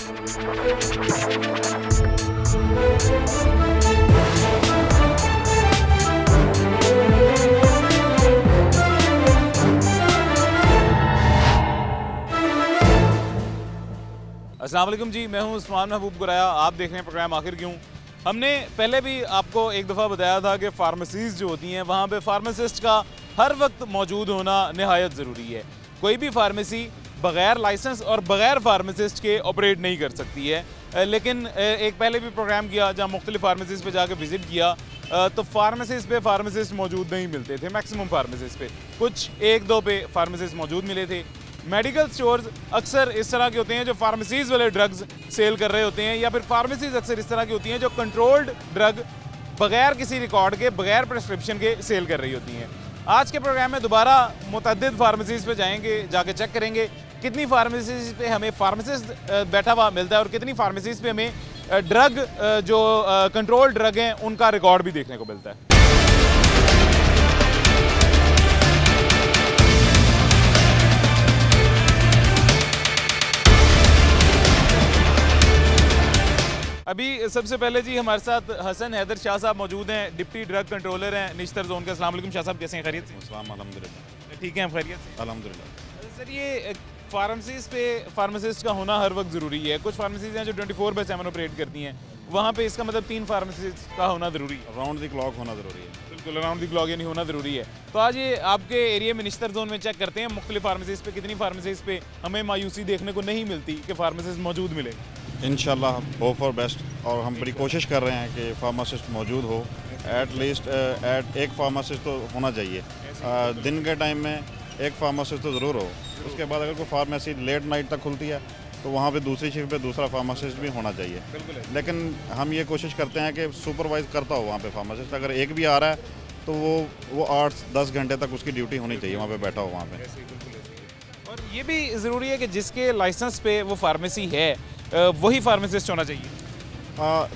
अस्सलाम वालेकुम जी, मैं हूं उस्मान महबूब गुराया। आप देख रहे हैं प्रोग्राम आखिर क्यों। हमने पहले भी आपको एक दफ़ा बताया था कि फार्मेसीज़ जो होती हैं वहाँ पे फार्मासिस्ट का हर वक्त मौजूद होना नहायत ज़रूरी है। कोई भी फार्मेसी बग़ैर लाइसेंस और बग़ैर फार्मासिस्ट के ऑपरेट नहीं कर सकती है। लेकिन एक पहले भी प्रोग्राम किया जहाँ मुख्तलिफ फार्मेसीज़ पे जाकर विज़िट किया तो फार्मेसीज़ पे फार्मासिस्ट मौजूद नहीं मिलते थे। मैक्सिमम फार्मेसीज़ पे कुछ एक दो पे फार्मासिस्ट मौजूद मिले थे। मेडिकल स्टोर्स अक्सर इस तरह के होते हैं जो फार्मेसीज़ वाले ड्रग्स सेल कर रहे होते हैं, या फिर फार्मेसीज़ अक्सर इस तरह की होती हैं जो कंट्रोल्ड ड्रग बगैर किसी रिकॉर्ड के, बगैर प्रेस्क्रिप्शन के सेल कर रही होती हैं। आज के प्रोग्राम में दोबारा मुतअद्दिद फार्मेसीज़ पे जाएंगे, जाके चेक करेंगे कितनी फार्मेसीज़ पे हमें फार्मासिस्ट बैठा हुआ मिलता है और कितनी फार्मेसीज़ पे हमें ड्रग जो कंट्रोल्ड ड्रग हैं उनका रिकॉर्ड भी देखने को मिलता है। अभी सबसे पहले जी हमारे साथ हसन हैदर शाह साहब मौजूद हैं, डिप्टी ड्रग कंट्रोलर हैं निश्तर जोन के। अस्सलाम वालेकुम शाह साहब, कैसे हैं? खैरियत से? अल्हम्दुलिल्लाह ठीक है, खैरियत से? अल्हम्दुलिल्लाह। सर, ये फार्मेसीज़ पे फार्मासिस्ट का होना हर वक्त ज़रूरी है। कुछ फार्मेसीज़ हैं जो 24/7 ऑपरेट करती हैं, वहाँ पे इसका मतलब 3 फार्मासिस्ट का होना ज़रूरी है। राउंड द क्लॉक होना ज़रूरी है। बिल्कुल, अराउंड द क्लॉक यानी होना ज़रूरी है। तो आज ये आपके एरिया में निश्तर जोन में चेक करते हैं मुख्तलिफ फार्मेसीज़ पे कितनी फार्मेसीज़ पे हमें मायूसी देखने को नहीं मिलती कि फार्मासिस्ट मौजूद मिले। इंशाल्लाह होप फॉर बेस्ट, और हम बड़ी कोशिश कर रहे हैं कि फार्मासिस्ट मौजूद हो। एट लीस्ट एक फार्मासिस्ट तो होना चाहिए। दिन के टाइम में एक फार्मासिस्ट तो ज़रूर हो। उसके बाद अगर कोई फार्मेसी लेट नाइट तक खुलती है तो वहाँ पे दूसरी शिफ्ट पे दूसरा फार्मासिस्ट भी होना चाहिए। लेकिन हम ये कोशिश करते हैं कि सुपरवाइज़ करता हो वहाँ पे फार्मासिस्ट। अगर एक भी आ रहा है तो वो 8-10 घंटे तक उसकी ड्यूटी होनी चाहिए, वहाँ पे बैठा हो वहाँ पे। और ये भी ज़रूरी है कि जिसके लाइसेंस पे वो फार्मेसी है वही फार्मासिस्ट होना चाहिए।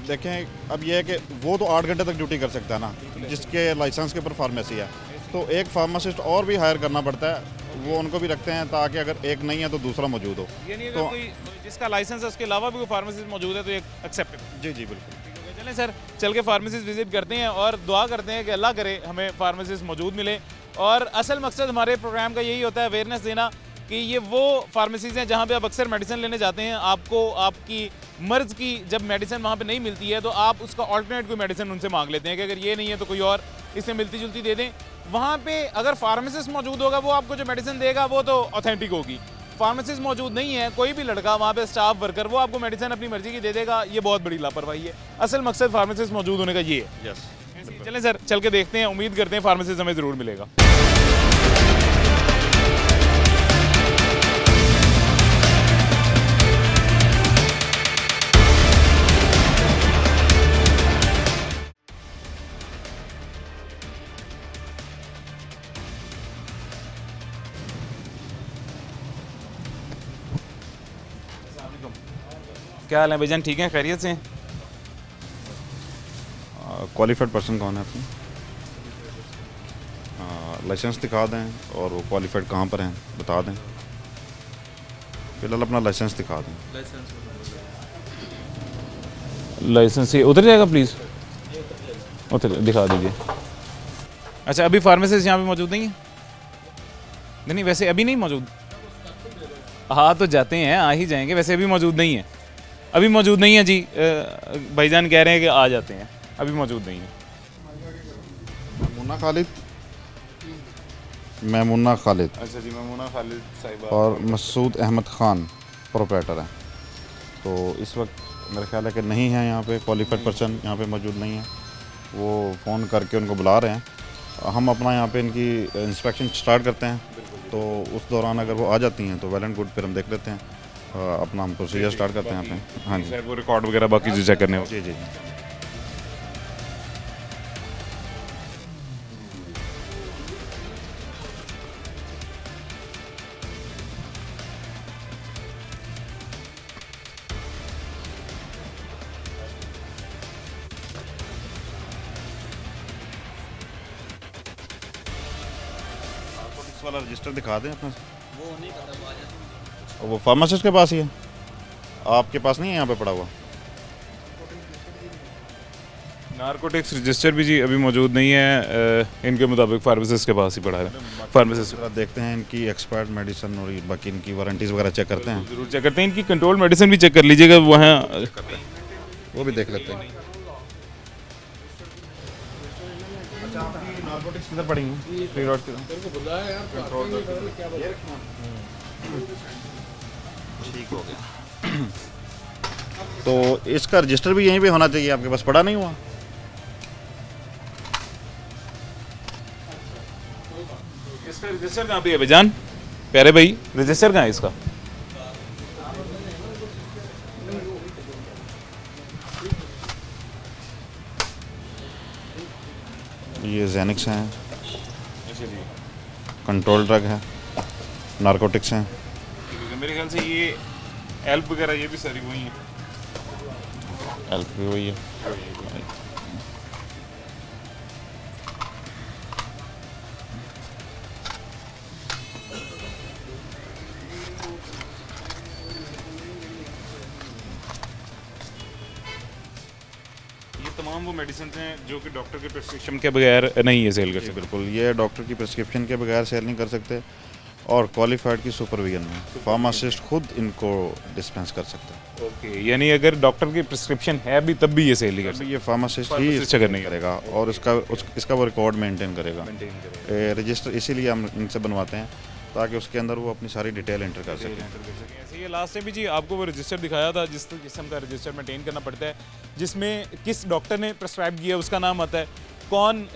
देखें, अब ये है कि वो तो 8 घंटे तक ड्यूटी कर सकता है ना, जिसके लाइसेंस के ऊपर फार्मेसी है। तो एक फार्मासिस्ट और भी हायर करना पड़ता है, वो उनको भी रखते हैं ताकि अगर एक नहीं है तो दूसरा मौजूद हो। यानी अगर कोई जिसका लाइसेंस है उसके अलावा भी कोई फार्मासिस्ट मौजूद है तो एक एक्सेप्टेबल। जी जी बिल्कुल। चलें सर, चल के फार्मेसिस्ट विजिट करते हैं और दुआ करते हैं कि अल्लाह करे हमें फार्मासिस्ट मौजूद मिले। और असल मकसद हमारे प्रोग्राम का यही होता है, अवेयरनेस देना कि ये वो फार्मेसीज़ हैं जहाँ पे आप अक्सर मेडिसिन लेने जाते हैं, आपको आपकी मर्ज़ की जब मेडिसिन वहाँ पे नहीं मिलती है तो आप उसका ऑल्टरनेट कोई मेडिसिन उनसे मांग लेते हैं कि अगर ये नहीं है तो कोई और इससे मिलती जुलती दे दें। वहाँ पे अगर फार्मासिस्ट मौजूद होगा वो आपको जो मेडिसिन देगा वो तो ऑथेंटिक होगी। फार्मासिस्ट मौजूद नहीं है, कोई भी लड़का वहाँ पे स्टाफ वर्कर, वो आपको मेडिसिन अपनी मर्जी की दे देगा, ये बहुत बड़ी लापरवाही है। असल मकसद फार्मासिस्ट मौजूद होने का ये है। यस, चलें सर, चल के देखते हैं, उम्मीद करते हैं फार्मासिस्ट हमें ज़रूर मिलेगा। क्या हाल है भाईजान, ठीक है? खैरियत से? क्वालिफाइड पर्सन कौन है अपनी? लाइसेंस दिखा दें और वो क्वालिफाइड कहाँ पर हैं बता दें। फिलहाल अपना लाइसेंस दिखा दें। लाइसेंस ये उतर जाएगा प्लीज़, उतर दिखा दीजिए। अच्छा, अभी फार्मेसिस्ट यहाँ पे मौजूद नहीं है? नहीं, वैसे अभी नहीं मौजूद। हाँ तो जाते हैं, आ ही जाएंगे। वैसे अभी मौजूद नहीं है, अभी मौजूद नहीं है जी। भाईजान कह रहे हैं कि आ जाते हैं, अभी मौजूद नहीं है। मैमुना खालिद अच्छा जी, मैमुना खालिद साहिबा और मसूद अहमद ख़ान प्रोपराइटर हैं। तो इस वक्त मेरा ख्याल है कि नहीं है यहाँ पे, क्वालिफाइड पर्सन यहाँ पे मौजूद नहीं है। वो फ़ोन करके उनको बुला रहे हैं। हम अपना यहाँ पे इनकी इंस्पेक्शन स्टार्ट करते हैं, तो उस दौरान अगर वो आ जाती हैं तो वेल एंड गुड, फिर हम देख लेते हैं अपना हम प्रोसीजर स्टार्ट करते हैं यहाँ पे। हाँ जी, वो रिकॉर्ड वगैरह बाकी जो चेक करने हो। जी जी। वाला रजिस्टर दिखा दें अपना। वो नहीं पता, वो फार्मासिस्ट के पास ही है। आपके पास नहीं है यहाँ पे पड़ा हुआ? नारकोटिक्स रजिस्टर भी जी अभी मौजूद नहीं है, इनके मुताबिक फार्मासिस्ट के पास ही पड़ा है। फार्मासिस्ट जरा देखते हैं इनकी एक्सपायर्ड मेडिसिन और बाकी इनकी वारंटीज़ वगैरह चेक करते हैं। जरूर चेक करते हैं, इनकी कंट्रोल मेडिसिन भी चेक कर लीजिएगा, वहाँ वो भी देख लेते हैं। अच्छा, आपकी नारकोटिक्स किधर पड़ी हैं? फ्री रोड की ठीक हो गया। तो इसका रजिस्टर भी यहीं पे होना चाहिए, आपके पास पड़ा नहीं हुआ? इसका रजिस्टर कहाँ पे है भाईजान? प्यारे भाई, रजिस्टर कहाँ है इसका? ये जेनिक्स हैं, कंट्रोल ड्रग है, नारकोटिक्स हैं। मेरे ख्याल से ये एल्प वगैरह ये भी सारी वही है। एल्प भी वही है। तमाम वो मेडिसिन हैं जो कि डॉक्टर के प्रिस्क्रिप्शन के बगैर नहीं है सेल कर सकते। बिल्कुल, ये डॉक्टर की प्रिस्क्रिप्शन के बगैर सेल नहीं कर सकते और क्वालिफाइड की सुपरविजन में फार्मासिस्ट खुद इनको डिस्पेंस कर सकते हैं। ओके, यानी अगर डॉक्टर की प्रिस्क्रिप्शन है भी तब भी ये सेल नहीं कर सकते। ये फार्मासिस्ट ही अगर नहीं करेगा और इसका वो रिकॉर्ड मेंटेन करेगा। रजिस्टर इसीलिए हम इनसे बनवाते हैं ताकि उसके अंदर वो अपनी सारी डिटेल एंटर कर सकें। ऐसे ये लास्ट टाइम भी जी आपको वो रजिस्टर दिखाया था, जिस किस्म का रजिस्टर मेंटेन करना पड़ता है, जिसमें किस डॉक्टर ने प्रेस्क्राइब किया उसका नाम आता है, कौन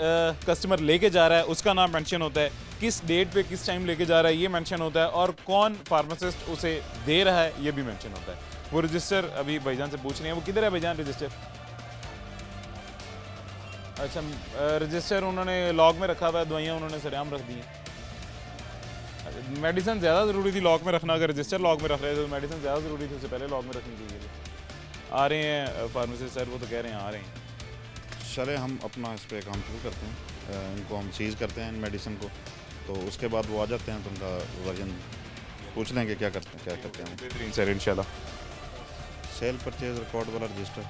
कस्टमर लेके जा रहा है उसका नाम मेंशन होता है, किस डेट पे किस टाइम लेके जा रहा है ये मेंशन होता है, और कौन फार्मासिस्ट उसे दे रहा है ये भी मेंशन होता है। वो रजिस्टर अभी भाईजान से पूछ रहे हैं, वो किधर है भाईजान रजिस्टर? अच्छा, रजिस्टर उन्होंने लॉग में रखा हुआ है, दवाइयाँ उन्होंने सरेआम रख दी हैं। मेडिसिन ज़्यादा ज़रूरी थी लॉक में रखना, अगर रजिस्टर लॉक में रख रहे थे तो मेडिसिन ज़्यादा ज़रूरी थी, उससे पहले लॉक में रखनी चाहिए थी। आ रहे हैं फार्मेसिस्ट सर, वो तो कह रहे हैं आ रहे हैं। चले हम अपना इस पर काम शुरू करते हैं, इनको हम सीज़ करते हैं इन मेडिसिन को, तो उसके बाद वो आ जाते हैं तो उनका वर्जन पूछ लेंगे क्या करते हैं। बेहतरीन सर, इंशाल्लाह। सेल परचेज रिकॉर्ड वाला रजिस्टर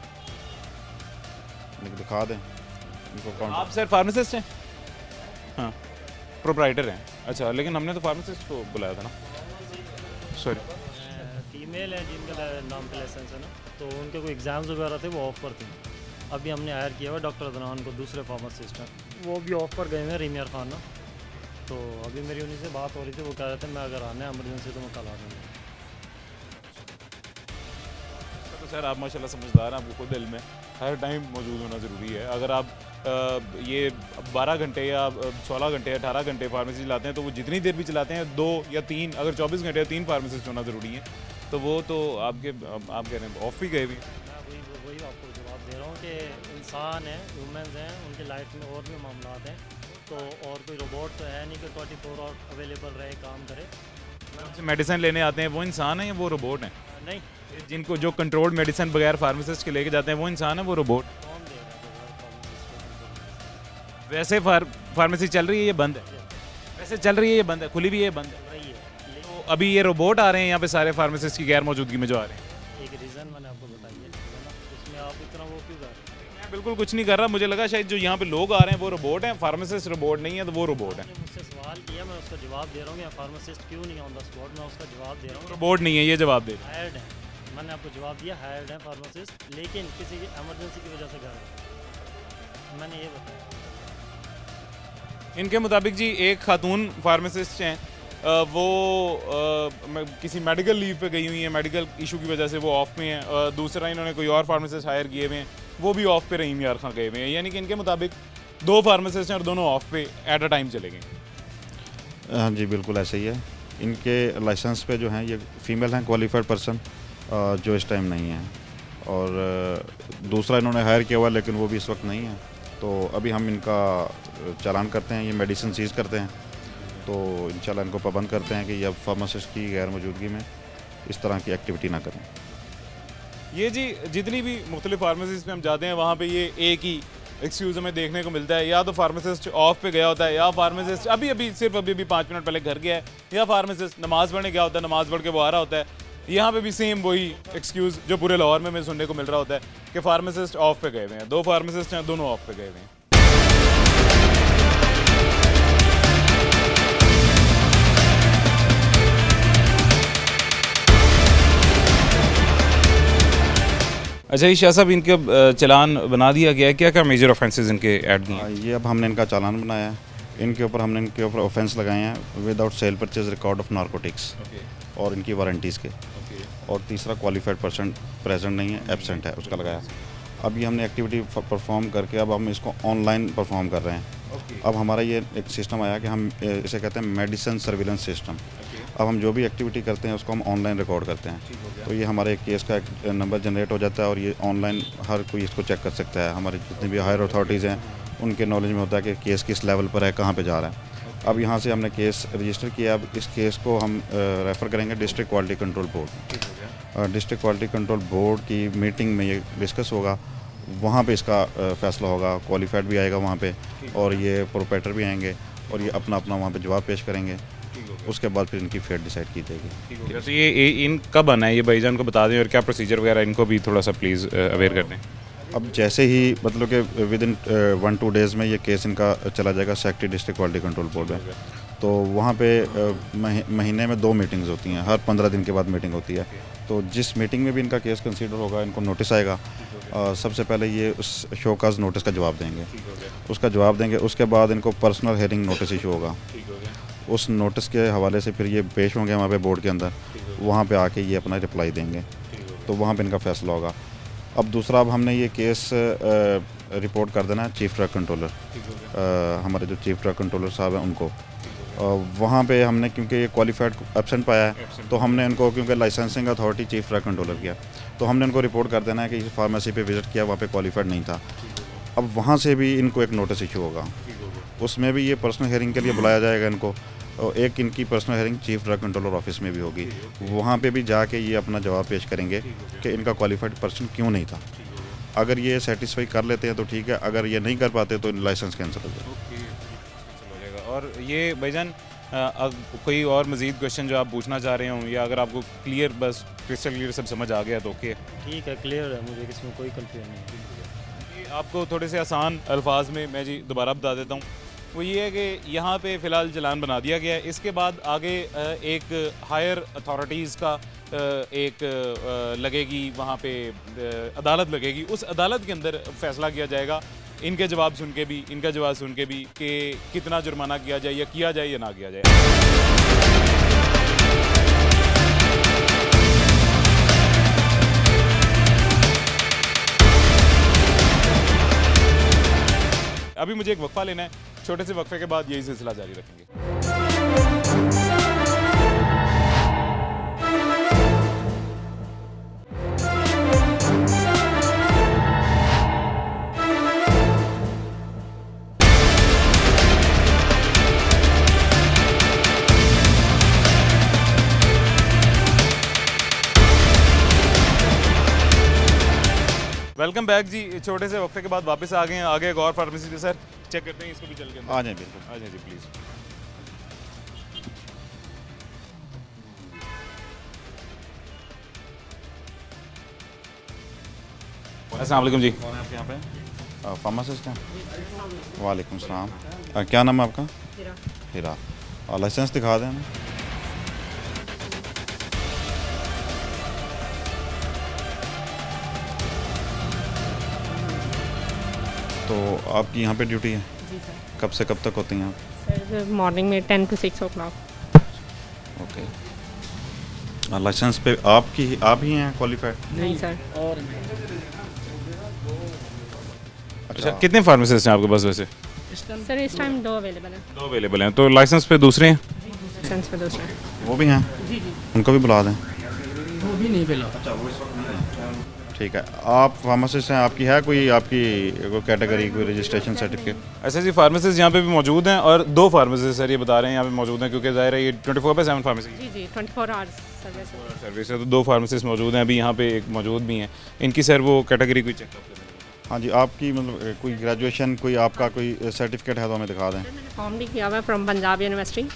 इनको दिखा दें इनको। आप सर फार्मासिस्ट हैं? हाँ, प्रोप्राइटर हैं। अच्छा, लेकिन हमने तो फार्मासिस्ट को बुलाया था ना। सॉरी, फीमेल है जिनका नाम का लाइसेंस है ना, तो उनके कोई एग्ज़ाम्स वगैरह थे, वो ऑफ पर थे। अभी हमने हायर किया हुआ डॉक्टर अदनान को, दूसरे फार्मासिस्ट हैं, वो भी ऑफ पर गए हुए हैं, रीमियर खान ना। तो अभी मेरी उन्हीं से बात हो रही थी, वो कह रहे थे मैं अगर आना है एमरजेंसी तो मैं कल आ दूँगा। तो सर आप माशाल्लाह समझदार हैं, आपको खुद इल्म है, हर टाइम मौजूद होना ज़रूरी है। अगर आप ये 12 घंटे या 16 घंटे या 18 घंटे फार्मेसी चलाते हैं तो वो जितनी देर भी चलाते हैं 2 या 3, अगर 24 घंटे या 3 फार्मेसिस्ट होना ज़रूरी है, तो वो तो आप कह रहे हैं ऑफ भी गए भी। मैं वही आपको जवाब दे रहा हूँ कि इंसान हैं, ह्यूमन्स हैं, उनकी लाइफ में और भी मामला हैं, तो और कोई रोबोट तो है नहीं कि 24 आवर अवेलेबल रहे, काम करे। मेडिसिन लेने आते हैं वो इंसान है या वो रोबोट हैं? नहीं, जिनको जो कंट्रोल्ड मेडिसिन बगैर फार्मासिस्ट के लेके जाते हैं वो इंसान है, वो रोबोट? कौन दे रहा है वैसे फार्मेसी चल रही है, ये बंद है? वैसे चल रही है, ये बंद है? खुली भी है, ये बंद है? रही है। तो अभी ये रोबोट आ रहे हैं यहाँ पे सारे फार्मासिस्ट की गैर मौजूदगी में जो आ रहे हैं। एक रीज़न मैंने आपको बताइए, उसमें आप इतना वो क्यों कर रहे हैं? मैं बिल्कुल कुछ नहीं कर रहा, मुझे लगा शायद जो यहाँ पे लोग आ रहे हैं वो रोबोट हैं, फार्मासिस्ट रोबोट नहीं है, तो वो रोबोट है। मुझसे सवाल किया, मैं उसका जवाब दे रहा हूँ, या फार्मासिस्ट क्यों नहीं ऑन द स्पॉट, मैं उसका जवाब दे रहा हूँ। रोबोट नहीं है, ये जवाब दे। हायर्ड है, मैंने आपको जवाब दिया, हायर्ड है फार्मासिस्ट, लेकिन किसी की एमरजेंसी की वजह से घर है, मैंने ये बताया। इनके मुताबिक जी एक खातून फार्मासिस्ट हैं, वो किसी मेडिकल लीव पे गई हुई हैं, मेडिकल इशू की वजह से वो ऑफ में हैं। दूसरा इन्होंने कोई और फार्मासिस्ट हायर किए हुए हैं, वो भी ऑफ पे रहीम यार खां गए हुए हैं। यानी कि इनके मुताबिक 2 फार्मासिस्ट हैं और दोनों ऑफ पे एट अ टाइम चले गए। हाँ जी, बिल्कुल ऐसे ही है। इनके लाइसेंस पे जो हैं ये फीमेल हैं, क्वालिफाइड पर्सन जो इस टाइम नहीं है, और दूसरा इन्होंने हायर किया हुआ लेकिन वो भी इस वक्त नहीं है। तो अभी हम इनका चालान करते हैं, ये मेडिसिन सीज करते हैं, तो इंशाल्लाह इनको पाबंद करते हैं कि ये अब फार्मासिस्ट की गैर मौजूदगी में इस तरह की एक्टिविटी ना करें। ये जी जितनी भी मुख्तलिफ फार्मेसीज में हम जाते हैं वहाँ पे ये एक ही एक्सक्यूज़ हमें देखने को मिलता है, या तो फार्मासिस्ट ऑफ पे गया होता है, या फार्मासिस्ट अभी 5 मिनट पहले घर गया है, या फार्मासिस्ट नमाज़ पढ़ने गया होता है, नमाज़ पढ़ के वो आ रहा होता है, यहाँ पे भी सेम वही एक्सक्यूज़ जो पूरे लाहौर में सुनने को मिल रहा होता है कि फार्मासिस्ट ऑफ पे गए हुए हैं। 2 फार्मासिस्ट हैं, दोनों ऑफ पे गए हुए हैं। अच्छा, ये शाह साहब, इनके चालान बना दिया गया है, क्या क्या मेजर ऑफेंसेस इनके ऐड दिए हैं? ये अब हमने इनका चालान बनाया है, हमने इनके ऊपर ऑफेंस लगाए हैं without cell purchase record of narcotics और इनकी वारंटीज़ के, और तीसरा क्वालिफाइड पर्सन प्रेजेंट नहीं है, एब्सेंट है, उसका लगाया। अब ये हमने एक्टिविटी परफॉर्म करके अब हम इसको ऑनलाइन परफॉर्म कर रहे हैं। अब हमारा ये एक सिस्टम आया कि हम इसे कहते हैं मेडिसिन सर्विलेंस सिस्टम। अब हम जो भी एक्टिविटी करते हैं उसको हम ऑनलाइन रिकॉर्ड करते हैं, तो ये हमारे एक केस का एक नंबर जनरेट हो जाता है और ये ऑनलाइन हर कोई इसको चेक कर सकता है। हमारे जितने भी हायर अथॉरिटीज़ हैं उनके नॉलेज में होता है कि केस किस लेवल पर है, कहाँ पे जा रहा है। अब यहाँ से हमने केस रजिस्टर किया, अब इस केस को हम रेफ़र करेंगे district quality control board. District quality control board की मीटिंग में ये डिस्कस होगा, वहाँ पे इसका फ़ैसला होगा। क्वालिफाइड भी आएगा वहाँ पे और ये प्रोपराइटर भी आएंगे और ये अपना अपना वहाँ पे जवाब पेश करेंगे। उसके बाद फिर इनकी फेट डिसाइड की जाएगी। तो ये इन कब आना है, ये भाईजान को बता दें, और क्या प्रोसीजर वगैरह इनको भी थोड़ा सा प्लीज़ अवेयर कर दें। अब जैसे ही मतलब कि विद इन 1-2 डेज़ में ये केस इनका चला जाएगा secretary district quality control board में, तो वहाँ पे महीने में 2 मीटिंग्स होती हैं, हर 15 दिन के बाद मीटिंग होती है। तो जिस मीटिंग में भी इनका केस कंसीडर होगा, इनको नोटिस आएगा। सबसे पहले ये उस शोकाज नोटिस का जवाब देंगे, उसका जवाब देंगे। उसके बाद इनको पर्सनल हेयरिंग नोटिस इशू होगा, उस नोटिस के हवाले से फिर ये पेश होंगे वहाँ पे बोर्ड के अंदर, वहाँ पे आके ये अपना रिप्लाई देंगे, तो वहाँ पे इनका फ़ैसला होगा। अब दूसरा, अब हमने ये केस रिपोर्ट कर देना है चीफ ड्रग कंट्रोलर, हमारे जो चीफ ड्रग कंट्रोलर साहब हैं उनको। वहाँ पे हमने, क्योंकि ये क्वालिफाइड एब्सेंट पाया है, तो हमने इनको, क्योंकि licensing authority chief drug controller किया, तो हमने इनको रिपोर्ट कर देना है कि इस फार्मेसी पे विज़िट किया, वहाँ पे क्वालिफाइड नहीं था। अब वहाँ से भी इनको एक नोटिस इशू होगा, उसमें भी ये पर्सनल हेयरिंग के लिए बुलाया जाएगा इनको, और एक इनकी personal hearing chief drug controller office में भी होगी। वहाँ पे भी जाके ये अपना जवाब पेश करेंगे कि इनका क्वालिफाइड पर्सन क्यों नहीं था। अगर ये सेटिस्फाई कर लेते हैं तो ठीक है, अगर ये नहीं कर पाते तो लाइसेंस कैंसिल हो जाएगा। और ये भाईजान, कोई और मज़ीद क्वेश्चन जो आप पूछना चाह रहे हों, या अगर आपको क्लियर, बस क्रिस्टल क्लियर सब समझ आ गया तो ओके? ठीक है, क्लियर है, मुझे इसमें कोई कंफ्यूजन नहीं है। आपको थोड़े से आसान अल्फाज में मैं जी दोबारा बता देता हूँ। वो ये है कि यहाँ पे फ़िलहाल चालान बना दिया गया है, इसके बाद आगे एक हायर अथॉरिटीज़ का एक लगेगी, वहाँ पे अदालत लगेगी, उस अदालत के अंदर फ़ैसला किया जाएगा इनके जवाब सुन के भी, इनका जवाब सुन के भी, कि कितना जुर्माना किया जाए, या किया जाए या ना किया जाए। अभी मुझे एक वक्फा लेना है, छोटे से वक्फे के बाद यही सिलसिला जारी रखेंगे। वेलकम बैक जी, छोटे से वक्फे के बाद वापस आ गए हैं। आगे एक और फार्मेसी पे सर चेक करते हैं, इसको भी चल के आ जाए। बिल्कुल आ जाए जी, प्लीज़। अस्सलाम वालेकुम जी। कौन है आपके यहाँ पे? फार्मासिस्ट हैं। वालेकुम सलाम। क्या नाम है आपका? हीरा। लाइसेंस दिखा दें। तो आपकी यहाँ पे ड्यूटी है? जी सर। कब से कब तक होती हैं आप? सर मॉर्निंग में 10 to 6 o'clock। ओके। लाइसेंस पे आप ही हैं क्वालिफाइड? नहीं सर। और अच्छा, कितने फार्मासिस्ट हैं आपके पास वैसे? सर इस टाइम 2 अवेलेबल हैं। 2 अवेलेबल हैं, तो लाइसेंस पे दूसरे हैं? लाइसेंस पे दूसरा। वो भी हैं? उनको भी बुला दें। वो भी नहीं मिला। अच्छा, वो इस वक्त नहीं है। ठीक है। आप फार्मासिस्ट हैं, आपकी है कोई कैटेगरी, कोई रजिस्ट्रेशन सर्टिफिकेट? अच्छा जी, फार्मासिस्ट यहाँ पे भी मौजूद हैं, और 2 फार्मासिस्ट सर ये बता रहे हैं यहाँ पे मौजूद हैं, क्योंकि ज़ाहिर है ये 24/7 फार्मेसी जी जी 24 आवर्स सर्विस है, तो 2 फार्मासिस्ट मौजूद हैं। अभी यहाँ पे एक मौजूद भी हैं, इनकी सर वो कैटेगरी कोई चेकअप करें। हाँ जी, आपकी मतलब कोई ग्रेजुएशन, कोई आपका कोई सर्टिफिकेट है तो हमें दिखा दें। मैंने फॉर्म भी किया हुआ है फ्रॉम पंजाब यूनिवर्सिटी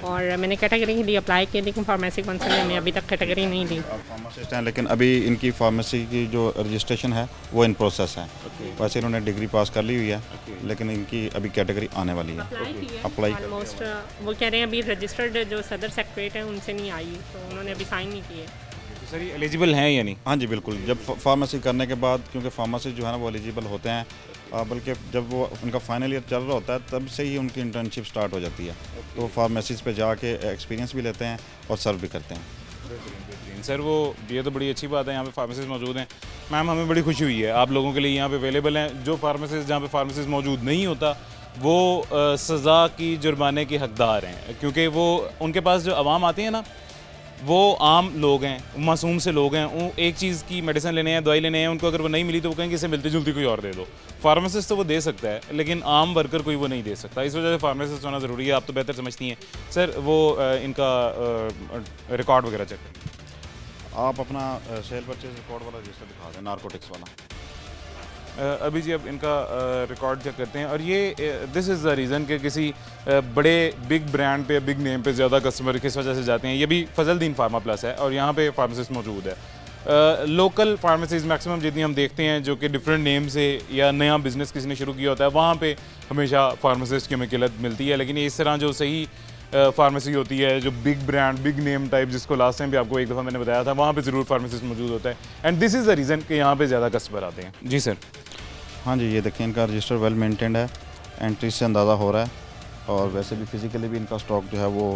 और मैंने कैटेगरी के लिए अप्लाई किया, लेकिन फार्मेसी काउंसिल ने हमें अभी तक कैटेगरी नहीं दी। आप फार्मासिस्ट हैं, लेकिन अभी इनकी फार्मेसी की जो रजिस्ट्रेशन है वो इन प्रोसेस है। वैसे इन्होंने डिग्री पास कर ली हुई है, लेकिन इनकी अभी कैटेगरी आने वाली है। अप्लाई ऑलमोस्ट वो कह रहे हैं अभी रजिस्टर्ड जो सदर सेक्रेटरी हैं उनसे नहीं आई, तो उन्होंने अभी साइन नहीं किए। सर ये एलिजिबल हैं या नहीं? हाँ जी बिल्कुल, जब फार्मेसी करने के बाद, क्योंकि फार्मासिस्ट जो है ना वो एलिजिबल होते हैं, बल्कि जब वो उनका फाइनल ईयर चल रहा होता है तब से ही उनकी इंटर्नशिप स्टार्ट हो जाती है। तो फार्मेसीज पे जाके एक्सपीरियंस भी लेते हैं और सर्व भी करते हैं। बेहतरीन सर, वो ये तो बड़ी अच्छी बात है, यहाँ पे फार्मेसिस्ट मौजूद हैं। मैम हमें बड़ी खुशी हुई है आप लोगों के लिए यहाँ पे अवेलेबल हैं। जो फार्मेसिस्ट जहाँ पे फार्मेसिस्ट मौजूद नहीं होता वो सज़ा की जुर्माने के हकदार हैं, क्योंकि वो उनके पास जो आवाम आती है ना वो आम लोग हैं, मासूम से लोग हैं। वो एक चीज़ की मेडिसिन लेने हैं, दवाई लेने हैं, उनको अगर वो नहीं मिली तो वो कहेंगे इसे मिलती जुलती कोई और दे दो। फार्मासिस्ट तो वो दे सकता है, लेकिन आम वर्कर कोई वो नहीं दे सकता। इस वजह से फार्मासिस्ट होना ज़रूरी है। आप तो बेहतर समझती हैं सर। वो इनका रिकॉर्ड वगैरह चेक करें। आप अपना सेल परचेज रिकॉर्ड वाला रजिस्टर दिखा दें, नारकोटिक्स वाला। अभी जी अब इनका रिकॉर्ड चेक करते हैं। और ये दिस इज़ द रीज़न कि किसी बड़े बिग ब्रांड पे, बिग नेम पे ज़्यादा कस्टमर किस वजह से जाते हैं। ये भी फजलदीन फार्मा प्लस है और यहाँ पे फार्मासिस्ट मौजूद है। लोकल फार्मेसीज मैक्सिमम जितनी हम देखते हैं जो कि डिफरेंट नेम से या नया बिज़नेस किसी ने शुरू किया होता है, वहाँ पे हमेशा फार्मासिस्ट की हमें किल्लत मिलती है। लेकिन इस तरह जो सही फार्मेसी होती है, जो big brand, big name type, जिसको लास्ट टाइम भी आपको एक दफ़ा मैंने बताया था, वहाँ पे ज़रूर फार्मेसिस्ट मौजूद होता है। And this is the reason कि यहाँ पे ज़्यादा कस्टमर आते हैं। जी सर। हाँ जी, ये देखिए इनका रजिस्टर वेल मेंटेन्ड है, एंट्री से अंदाज़ा हो रहा है। और वैसे भी फिज़िकली भी इनका स्टॉक जो है वो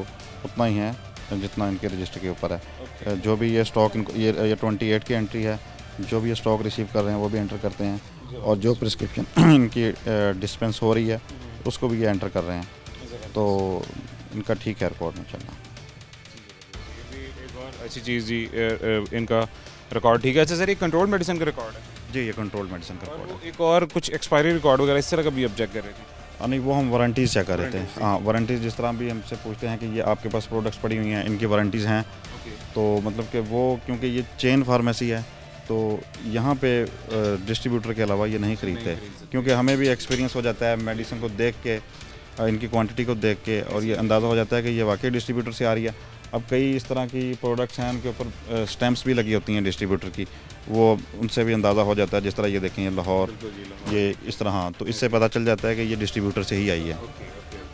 उतना ही है जितना इनके रजिस्टर के ऊपर है। जो भी ये स्टॉक इनको ये 28 की एंट्री है, जो भी ये स्टॉक रिसीव कर रहे हैं वो भी एंटर करते हैं, और जो प्रिस्क्रिप्शन इनकी डिस्पेंस हो रही है उसको भी ये एंटर कर रहे हैं। तो इनका ठीक है रिकॉर्ड में चलना। एक और अच्छी चीज़ जी, इनका रिकॉर्ड ठीक है। अच्छा सर, ये कंट्रोल मेडिसिन का रिकॉर्ड है जी, ये कंट्रोल मेडिसिन का रिकॉर्ड है। एक और कुछ एक्सपायरी रिकॉर्ड वगैरह इस तरह का भी आप चेक कर रहे थे? नहीं, वो हम वारंटीज़ चेक कर रहे थे। हाँ, वारंटीज़ जिस तरह भी हमसे पूछते हैं कि ये आपके पास प्रोडक्ट्स पड़ी हुई हैं, इनकी वारंटीज़ हैं। तो मतलब कि वो क्योंकि ये चेन फार्मेसी है तो यहाँ पे डिस्ट्रीब्यूटर के अलावा ये नहीं खरीदते, क्योंकि हमें भी एक्सपीरियंस हो जाता है मेडिसिन को देख के, इनकी क्वांटिटी को देख के, और ये अंदाज़ा हो जाता है कि ये वाकई डिस्ट्रीब्यूटर से आ रही है। अब कई इस तरह की प्रोडक्ट्स हैं उनके ऊपर स्टैम्प्स भी लगी होती हैं डिस्ट्रीब्यूटर की, वो उनसे भी अंदाज़ा हो जाता है। जिस तरह ये देखें, ये लाहौर, ये इस तरह, हाँ, तो इससे पता चल जाता है कि ये डिस्ट्रीब्यूटर से ही आई है।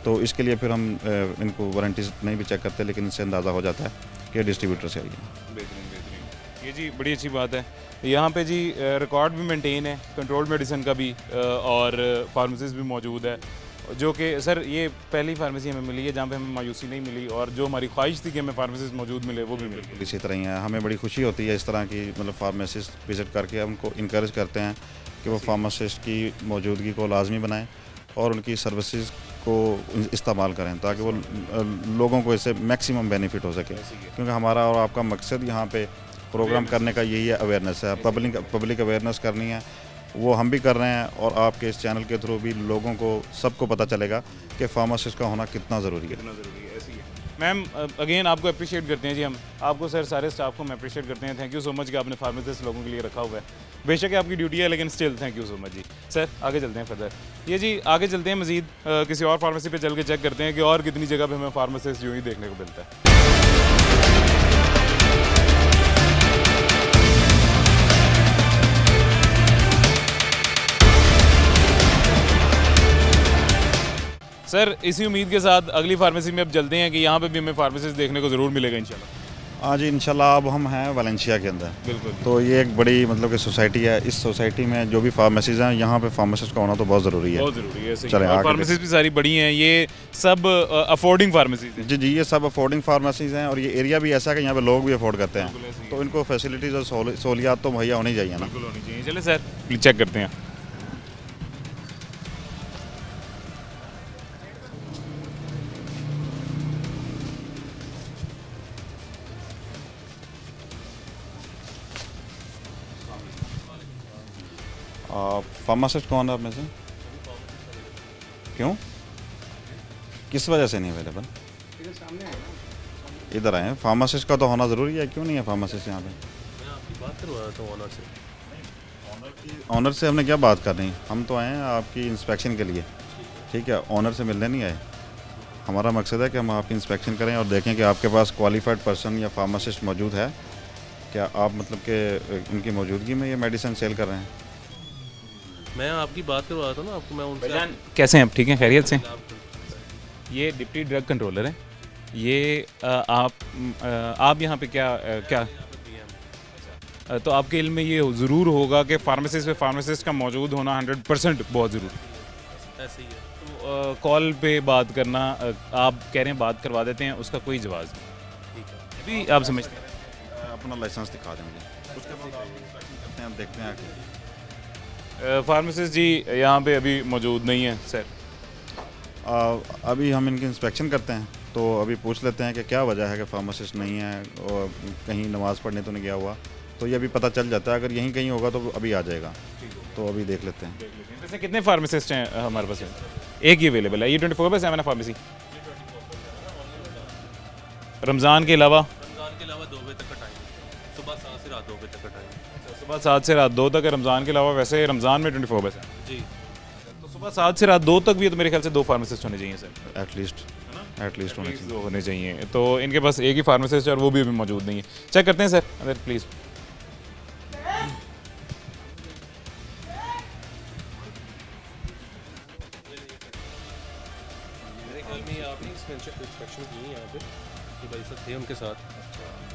तो इसके लिए फिर हम इनको वारंटीज नहीं भी चेक करते, लेकिन इससे अंदाज़ा हो जाता है कि डिस्ट्रीब्यूटर से आई है। बेहतरीन, ये जी बड़ी अच्छी बात है। यहाँ पे जी रिकॉर्ड भी मेंटेन है, कंट्रोल मेडिसिन का भी, और फार्मेसिस्ट भी मौजूद है, जो कि सर ये पहली फार्मेसी हमें मिली है जहाँ पे हमें मायूसी नहीं मिली, और जो हमारी ख्वाहिश थी कि हमें फार्मेसिस्ट मौजूद मिले वो भी मिल गई। इसी तरह ही है, हमें बड़ी खुशी होती है इस तरह की, मतलब फार्मेसिस्ट विज़िट करके उनको इनकरेज करते हैं कि वो फार्मासिस्ट की मौजूदगी को लाजमी बनाएं और उनकी सर्विसेज को इस्तेमाल करें, ताकि वो लोगों को इससे मैक्सिमम बेनिफिट हो सके। क्योंकि हमारा और आपका मकसद यहाँ पे प्रोग्राम करने का यही है, अवेयरनेस है, पब्लिक अवेयरनेस करनी है। वो हम भी कर रहे हैं, और आपके इस चैनल के थ्रू भी लोगों को, सबको पता चलेगा कि फार्मासिस्ट का होना कितना ज़रूरी है। मैम अगेन आपको अप्रिशिएट करते हैं जी, हम आपको सर, सारे स्टाफ को हम अप्रिशिएट करते हैं। थैंक यू सो मच कि आपने फार्मासिस्ट लोगों के लिए रखा हुआ है। बेशक आपकी ड्यूटी है, लेकिन still thank you so much जी। सर आगे चलते हैं फर्दर। ये जी आगे चलते हैं, मज़ीद किसी और फार्मेसी पे चल के चेक करते हैं कि और कितनी जगह पे हमें फार्मासिस्ट यूँ ही देखने को मिलता है। सर इसी उम्मीद के साथ अगली फार्मेसी में अब चलते हैं कि यहाँ पे भी हमें फार्मेसिस्ट देखने को ज़रूर मिलेगा इंशाल्लाह। हाँ जी, इंशाल्लाह। अब हम हैं वालेंसिया के अंदर। बिल्कुल। तो ये एक बड़ी मतलब कि सोसाइटी है। इस सोसाइटी में जो भी फार्मेसीज हैं, यहाँ पे फार्मासिस्ट का होना तो बहुत ज़रूरी है। बहुत ज़रूरी है। चलें आगे। फार्मेसीज भी सारी बड़ी हैं, ये सब अफोर्डिंग फार्मेसीज हैं। जी, ये सब अफोर्डिंग फार्मेसीज हैं, और ये एरिया भी ऐसा है कि यहाँ पे लोग भी अफोर्ड करते हैं, तो इनको फैसिलिटीज़ और सहूलियात तो मुहैया होनी चाहिए ना। बिल्कुल होनी चाहिए। चले सर चेक करते हैं। फार्मासिस्ट कौन है आप में से? क्यों, किस वजह से नहीं अवेलेबल? इधर आए। फार्मासिस्ट का तो होना ज़रूरी है, क्यों नहीं है फार्मासिस्ट यहाँ पे? मैं आपकी बात करवा रहा था ऑनर से। ऑनर से हमने क्या बात करनी, हम तो आए हैं आपकी इंस्पेक्शन के लिए, ठीक है, ऑनर से मिलने नहीं आए। हमारा मकसद है कि हम आपकी इंस्पेक्शन करें और देखें कि आपके पास क्वालिफाइड पर्सन या फार्मासिस्ट मौजूद है, क्या आप मतलब कि उनकी मौजूदगी में ये मेडिसिन सेल कर रहे हैं। मैं आपकी बात करवा रहा था ना आपको, मैं उनसे कैसे हैं आप? ठीक हैं, खैरियत से? ये डिप्टी ड्रग कंट्रोलर हैं। ये आप यहाँ पे क्या तो आपके इल्म में ये ज़रूर होगा कि फार्मासिस्ट का मौजूद होना 100% बहुत ज़रूरी है। ऐसे ही है। तो कॉल पे बात करना, आप कह रहे हैं बात करवा देते हैं, उसका कोई जवाब नहीं। ठीक है, अभी आप समझते हैं अपना लाइसेंस दिखा दें मुझे, उसके बाद आप इंस्पेक्शन करते हैं, हम देखते हैं आगे। फार्मासिस्ट जी यहाँ पे अभी मौजूद नहीं है सर। अभी हम इनकी इंस्पेक्शन करते हैं, तो अभी पूछ लेते हैं कि क्या वजह है कि फार्मासिस्ट नहीं है, और कहीं नमाज़ पढ़ने तो नहीं गया हुआ, तो ये अभी पता चल जाता है। अगर यहीं कहीं होगा तो अभी आ जाएगा, तो अभी देख लेते हैं। वैसे कितने फार्मासिस्ट हैं हमारे पास? एक ही अवेलेबल है। ये 24/7 है फार्मेसी रमज़ान के अलावा? 2 बजे तक का टाइम, सुबह 7 से रात 2 बजे तक का टाइम। सुबह 7 से रात 2 तक है रमज़ान के अलावा। वैसे रमज़ान में 24/7 जी। तो सुबह 7 से रात 2 तक भी तो मेरे ख्याल से 2 फार्मासिस्ट होने चाहिए सर। एटलीस्ट होने चाहिए। तो इनके पास एक ही फार्मासिस्ट है और वो भी अभी मौजूद नहीं है। चेक करते हैं सर अंदर प्लीज़। मेरे ख्याल में आपने इंस्पेक्शन की यहाँ पे, ये भाई साहब थे उनके साथ।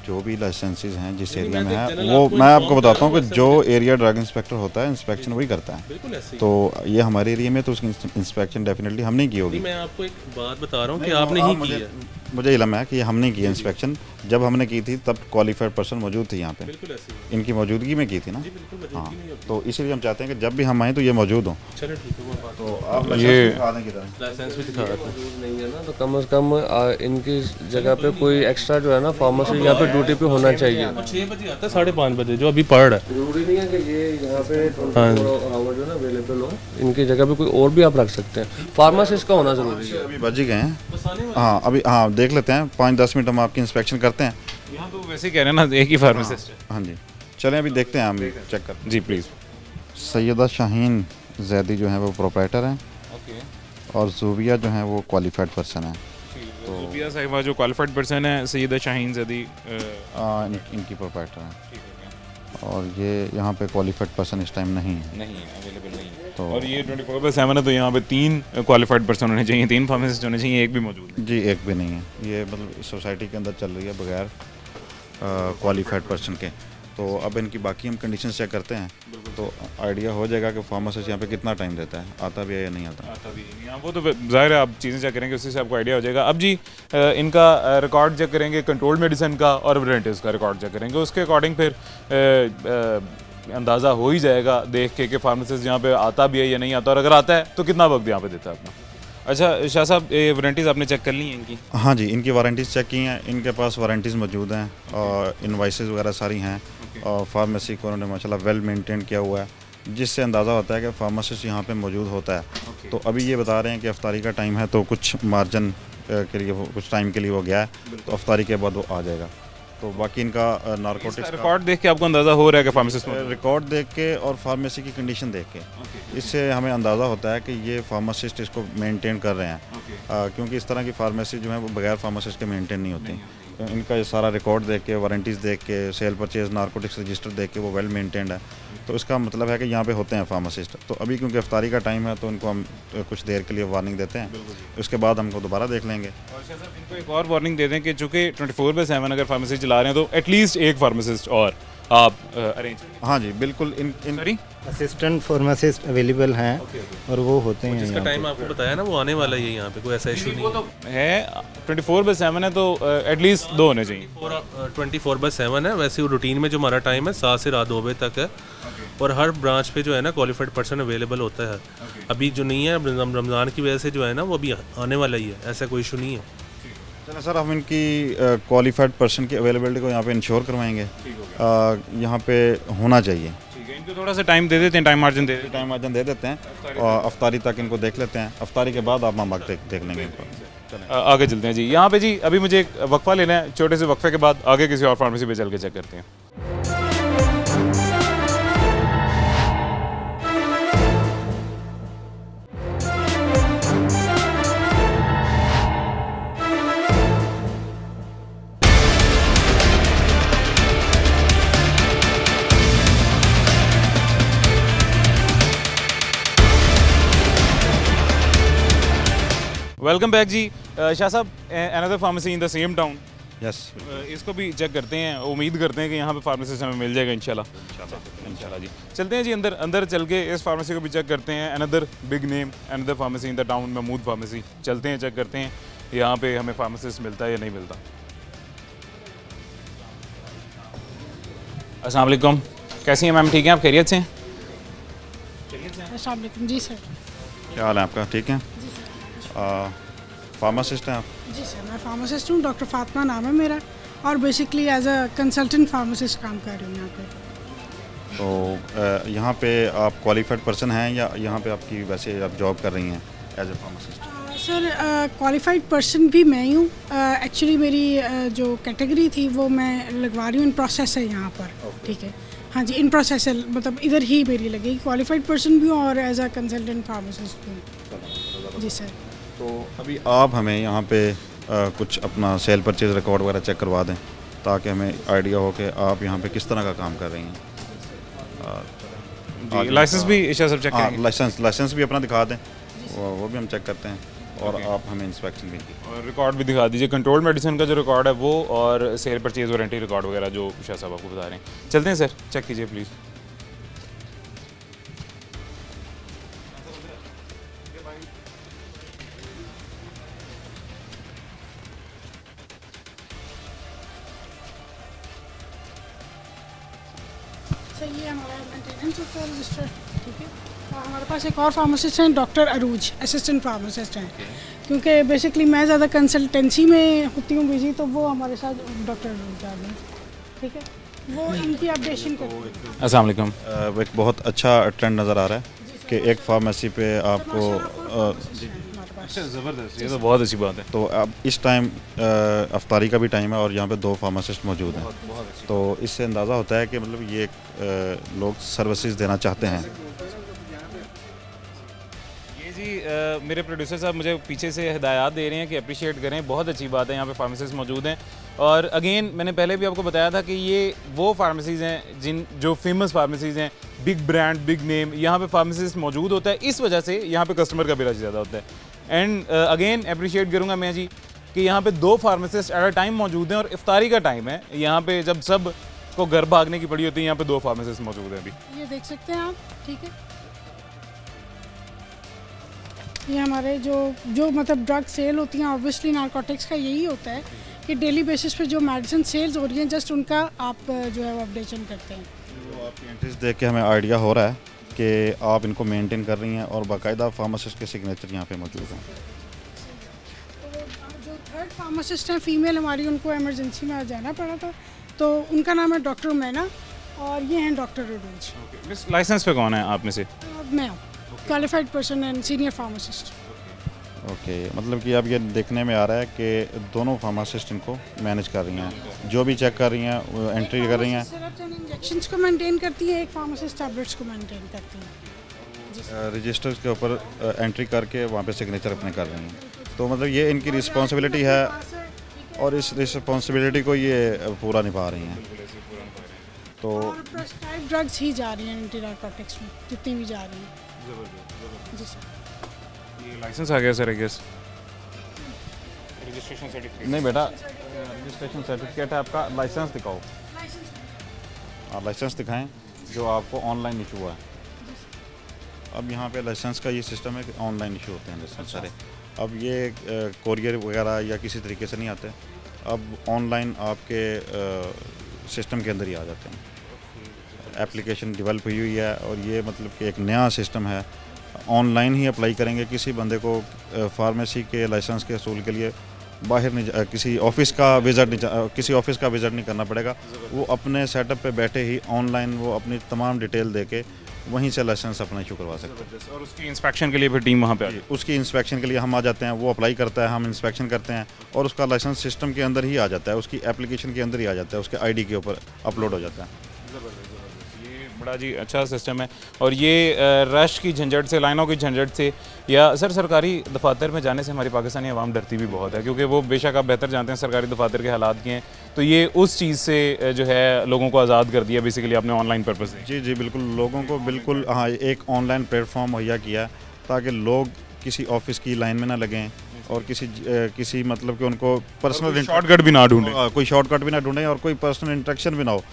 जो भी लाइसेंसेज हैं जिस नहीं, एरिया मैं में है, जनरल वो आपको मैं आपको inform बताता हूँ कर कि रहा हूँ, जो एरिया ड्रग इंस्पेक्टर होता है इंस्पेक्शन वही करता है। बिल्कुल ऐसे ही। तो ये हमारे एरिया में तो उसकी इंस्पेक्शन डेफिनेटली हम नहीं की होगी। नहीं, मैं आपको एक बात बता रहा हूँ कि आपने ही की है। मुझे इल्म है कि हमने की है इंस्पेक्शन। जब हमने की थी तब क्वालिफाइड पर्सन मौजूद थे यहाँ पे, बिल्कुल ऐसे ही। इनकी मौजूदगी में की थी ना। जी बिल्कुल, हाँ, मौजूदगी नहीं होती। तो इसीलिए हम चाहते हैं कि जब भी हम आएँ तो ये मौजूद हों। चलो ठीक है, वो बात। तो आप ये लाइसेंस भी दिखा रहा था। नहीं है ना, तो कम से कम इनकी जगह पे कोई एक्स्ट्रा जो है ना फार्मेसी यहाँ पे ड्यूटी पे होना चाहिए। 6 बजे आता है, 5:30 बजे जो अभी पढ़ रहा है। जरूरी नहीं है कि ये यहाँ पे 24 आवर जो है ना अवेलेबल हो। इनकी जगह पे कोई और भी आप रख सकते हैं। फार्मासिस्ट का होना जरूरी है। अभी बज ही गए हैं। हाँ, अभी हाँ देख लेते हैं, 5-10 मिनट हम आपकी इंस्पेक्शन करते हैं। यहाँ तो वैसे ही कह रहे हैं ना, एक ही फार्मासिस्ट है। हाँ जी, चलें अभी देखते हैं, हम भी चेक करते हैं। जी प्लीज़। सैयदा शाहीन जैदी जो है वो प्रोप्राइटर हैं, ओके। और जूबिया जो है वो क्वालिफाइड पर्सन है। तो जुबिया साहिबा जो क्वालिफाइड पर्सन है, सैयदा शाहीन ज़ैदी इनकी प्रोप्राइटर हैं, और ये यहाँ पे क्वालिफाइड पर्सन इस टाइम नहीं है। अवेलेबल नहीं है। तो और ये 24/7 है, तो यहाँ पे 3 क्वालिफाइड पर्सन होने चाहिए, 3 फार्मासिस्ट होने चाहिए, एक भी मौजूद नहीं। जी, एक भी नहीं है। ये मतलब इस सोसाइटी के अंदर चल रही है बगैर क्वालिफाइड पर्सन के। तो अब इनकी बाकी हम कंडीशन चेक करते हैं, तो आइडिया हो जाएगा कि फार्मासिस्ट यहाँ पे कितना टाइम देता है, आता भी है या नहीं आता। तभी यहाँ वो तो जाहिर है, आप चीज़ें चेक करेंगे उसी से आपको आइडिया हो जाएगा। अब जी इनका रिकॉर्ड चेक करेंगे, कंट्रोल्ड मेडिसिन का और वेरिएंटिस का रिकॉर्ड चेक करेंगे। उसके अकॉर्डिंग फिर अंदाज़ा हो ही जाएगा देख के कि फार्मासिस्ट यहाँ पे आता भी है या नहीं आता, और अगर आता है तो कितना वक्त यहाँ पे देता है अपना। अच्छा शाह साहब, ये वारंटीज़ आपने चेक कर ली हैं इनकी? हाँ जी, इनकी वारंटीज़ चेक की हैं, इनके पास वारंटीज़ मौजूद हैं और इनवाइसेस वगैरह सारी हैं, और फार्मेसी को उन्होंने माशाल्लाह वेल मेंटेन किया हुआ है, जिससे अंदाज़ा होता है कि फार्मासिस्ट यहाँ पे मौजूद होता है। तो अभी ये बता रहे हैं कि अफ्तारी का टाइम है, तो कुछ मार्जिन के लिए कुछ टाइम के लिए वो गया है, तो अफ्तारी के बाद वो आ जाएगा। तो बाकी इनका नारकोटिक्स रिकॉर्ड देख के आपको अंदाज़ा हो रहा है कि फार्मासिस्ट रिकॉर्ड देख के और फार्मेसी की कंडीशन देख के, इससे हमें अंदाज़ा होता है कि ये फार्मासिस्ट इसको मेंटेन कर रहे हैं, क्योंकि इस तरह की फार्मेसी जो है वो बगैर फार्मासिस्ट के मेंटेन नहीं होती। इनका ये सारा रिकॉर्ड देख के, वारंटीज़ देख के, सेल परचेज नारकोटिक्स रजिस्टर देख के वो वेल मेंटेन्ड है, तो इसका मतलब है कि यहाँ पे होते हैं फार्मासिस्ट। तो अभी क्योंकि अफ्तारी का टाइम है तो उनको हम कुछ देर के लिए वार्निंग देते हैं, उसके बाद हमको दोबारा देख लेंगे। और शाह साहब, इनको एक और वार्निंग दे दें कि चूँकि 24/7 अगर फार्मेसी चला रहे हैं तो एटलीस्ट एक फार्मासिस्ट और आप अरेंज। हाँ जी बिल्कुल। इन सॉरी, असिस्टेंट फार्मासिस्ट अवेलेबल हैं और वो होते हैं। जिसका टाइम आपको बताया ना, वो आने वाला ही है यहाँ पे, कोई ऐसा इशू नहीं है 24/7 है, तो एटलीस्ट 2 होने चाहिए। 24/7 है। वैसे वो रूटीन में जो हमारा टाइम है 7 से रात 2 बजे तक है, और हर ब्रांच पे जो है ना क्वालिफाइड पर्सन अवेलेबल होता है। अभी जो नहीं है रमज़ान की वजह से जो है ना, वो अभी आने वाला ही है, ऐसा कोई इशू नहीं है। चलो सर, हम इनकी क्वालिफाइड पर्सन की अवेलेबिलिटी को यहाँ पे इंश्योर करवाएंगे, यहाँ पे होना चाहिए। ठीक है, इनको थोड़ा सा टाइम दे देते हैं, टाइम मार्जिन दे देते हैं, और अफ्तारी तक इनको देख लेते हैं। अफ्तारी के बाद आप मामला देख लेंगे इनको। आगे चलते हैं जी। यहाँ पे जी अभी मुझे एक वक्फा लेना है, छोटे से वक्फे के बाद आगे किसी और फार्मेसी पे चल के चेक करते हैं। वेलकम बैक जी। शाह साहब, another pharmacy in the same town. Yes, इसको भी चेक करते हैं, उम्मीद करते हैं कि यहाँ पे फार्मेसिस्ट हमें मिल जाएगा इंशाल्लाह जी। चलते हैं जी अंदर चल के इस फार्मेसी को भी चेक करते हैं। Another big name, another pharmacy in the town, Mahmood pharmacy. चलते हैं, चेक करते हैं यहाँ पे हमें फार्मेसिस्ट मिलता है या नहीं मिलता। अस्सलाम वालेकुम, कैसी हैं मैम? ठीक हैं आप? खैरियत से हैं? अस्सलाम वालेकुम जी सर। क्या हाल है आपका? ठीक है। फार्मासिस्ट हैं आप? जी सर, मैं फार्मासिस्ट हूँ, डॉक्टर फातिमा नाम है मेरा, और basically as a consultant pharmacist काम कर रही हूँ यहाँ पे। तो यहाँ पे आप क्वालिफाइड पर्सन हैं या यहाँ पे आपकी वैसे आप जॉब कर रही हैं as a pharmacist? Sir qualified person भी मैं ही हूँ। एक्चुअली मेरी जो कैटेगरी थी वो मैं लगवा रही हूँ, इन प्रोसेस है यहाँ पर। ठीक है, हाँ जी, इन प्रोसेस है, मतलब इधर ही मेरी लगेगी। क्वालिफाइड पर्सन भी हूँ और एज अ कंसल्टेंट फार्मासिस्ट भी हूँ। जी सर। तो अभी आप हमें यहाँ पे कुछ अपना सेल परचेज रिकॉर्ड वगैरह चेक करवा दें ताकि हमें आइडिया हो कि आप यहाँ पे किस तरह का काम कर रही हैं। लाइसेंस भी शाह साहब चेक करेंगे? लाइसेंस भी अपना दिखा दें, वो भी हम चेक करते हैं, और आप हमें इंस्पेक्शन भी और रिकॉर्ड भी दिखा दीजिए, कंट्रोल मेडिसिन का जो रिकॉर्ड है वो, और सेल परचेज वारंटी रिकॉर्ड वगैरह जो शाह साहब आपको बता रहे हैं। चलते हैं सर, चेक कीजिए प्लीज़। सर ये हमारा मेंटेनेंस होता है रजिस्टर। ठीक है, और हमारे पास एक और फार्मासिस्ट हैं, डॉक्टर अरूज, असिस्टेंट फार्मासिस्ट हैं। क्योंकि बेसिकली मैं ज़्यादा कंसल्टेंसी में होती हूँ बिजी, तो वो हमारे साथ डॉक्टर अरूज आ हैं। ठीक है, वो इनकी अपडेशन करते हैं। अस्सलाम वालेकुम। एक बहुत अच्छा ट्रेंड नज़र आ रहा है कि एक फार्मेसी पे आपको अच्छा, ज़बरदस्त, ये तो बहुत अच्छी बात है। तो अब इस टाइम अफ्तारी का भी टाइम है और यहाँ पे 2 फार्मासिस्ट मौजूद हैं, तो इससे अंदाज़ा होता है कि मतलब ये लोग सर्विसेज देना चाहते हैं। ये जी मेरे प्रोड्यूसर साहब मुझे पीछे से हिदायत दे रहे हैं कि अप्रिशिएट करें, बहुत अच्छी बात है। यहाँ पे फार्मेसिस्ट मौजूद हैं, और अगेन मैंने पहले भी आपको बताया था कि ये वो फार्मेसीज़ हैं जो फेमस फार्मेसीज़ हैं, बिग ब्रांड, बिग नेम, यहाँ पे फार्मेसिस्ट मौजूद होता है। इस वजह से यहाँ पे कस्टमर का भी रश ज़्यादा होता है। एंड अगेन अप्रिशिएट करूँगा मैं जी कि यहाँ पे 2 फार्मासिस्ट एट अ टाइम मौजूद हैं, और इफ्तारी का टाइम है यहाँ पे, जब सब को घर भागने की पड़ी होती है, यहाँ पे 2 फार्मासिस्ट मौजूद हैं अभी। ये देख सकते हैं आप। ठीक है, ये हमारे जो मतलब ड्रग सेल होती हैं, ऑब्वियसली नारकोटिक्स का यही होता है कि डेली बेसिस पे जो मेडिसिन सेल्स हो रही हैं, जस्ट उनका आप जो है वो अपडेशन करते हैं। तो आपकी एंट्रीज देख के हमें आइडिया हो रहा है कि आप इनको मेंटेन कर रही हैं, और बाकायदा फार्मासिस्ट के सिग्नेचर यहाँ पे मौजूद हैं। तो जो थर्ड फार्मासिस्ट हैं फीमेल हमारी, उनको इमरजेंसी में जाना पड़ा था, तो उनका नाम है डॉक्टर मैना, और ये हैं डॉक्टर अरूज। लाइसेंस पे कौन है आप में से? मैं हूँ qualified person and senior pharmacist. Okay, मतलब कि अब ये देखने में आ रहा है कि दोनों फार्मासिस्ट इनको मैनेज कर रही हैं, जो भी चेक कर रही हैं, वो एंट्री कर रही हैं। सिरप्स एंड इंजेक्शंस को मेंटेन करती है, एक फार्मासिस्ट टैबलेट्स को मेंटेन करती है। रजिस्टर्स के ऊपर एंट्री करके वहाँ पे सिग्नेचर अपने कर रही हैं। तो मतलब ये इनकी रिस्पॉन्सिबिलिटी है, और इस रिस्पॉन्सिबिलिटी को ये पूरा निभा रही हैं। तो प्रेस्क्राइब ड्रग्स ही जा रही हैं एंटी नारकोटिक्स में, जितनी भी जा रही हैं। जी सर। ये लाइसेंस आ गया sir, I guess registration certificate नहीं बेटा, रजिस्ट्रेशन सर्टिफिकेट है आपका, लाइसेंस दिखाओ। आप लाइसेंस दिखाएं जो आपको ऑनलाइन इशू हुआ है। अब यहाँ पे लाइसेंस का ये सिस्टम है कि ऑनलाइन इशू होते हैं लाइसेंस सारे। अब ये कोरियर वगैरह या किसी तरीके से नहीं आते, अब ऑनलाइन आपके सिस्टम के अंदर ही आ जाते हैं। एप्लीकेशन डेवलप हुई है, और ये मतलब कि एक नया सिस्टम है। ऑनलाइन ही अप्लाई करेंगे, किसी बंदे को फार्मेसी के लाइसेंस के असूल के लिए बाहर नहीं, किसी ऑफिस का विज़िट नहीं करना पड़ेगा। वो अपने सेटअप पे बैठे ही ऑनलाइन वो अपनी तमाम डिटेल देके वहीं से लाइसेंस अपना इशू करवा सकते हैं। और उसकी इंस्पेक्शन के लिए फिर टीम वहाँ पे आती है? उसकी इंस्पेक्शन के लिए हम आ जाते हैं, वो अप्लाई करता है, हम इंस्पेक्शन करते हैं, और उसका लाइसेंस सिस्टम के अंदर ही आ जाता है, उसकी एप्लीकेशन के अंदर ही आ जाता है, उसके आईडी के ऊपर अपलोड हो जाता है। ये बड़ा जी अच्छा सिस्टम है। और ये रश की झंझट से, लाइनों की झंझट से, या सर सरकारी दफातर में जाने से हमारी पाकिस्तानी आवाम डरती भी बहुत है, क्योंकि वो बेशक आप बेहतर जानते हैं सरकारी दफातर के हालात के हैं, तो ये उस चीज़ से जो है लोगों को आज़ाद कर दिया बेसिकली आपने ऑनलाइन पर्पज़ से। जी जी बिल्कुल, लोगों को बिल्कुल हाँ एक ऑनलाइन प्लेटफॉर्म मुहैया किया ताकि लोग किसी ऑफिस की लाइन में ना लगें, और किसी मतलब कि उनको पर्सनल शॉर्टकट भी ना ढूंढें, कोई शॉर्टकट भी ना ढूंढें और कोई पर्सनल इंटरेक्शन भी ना हो,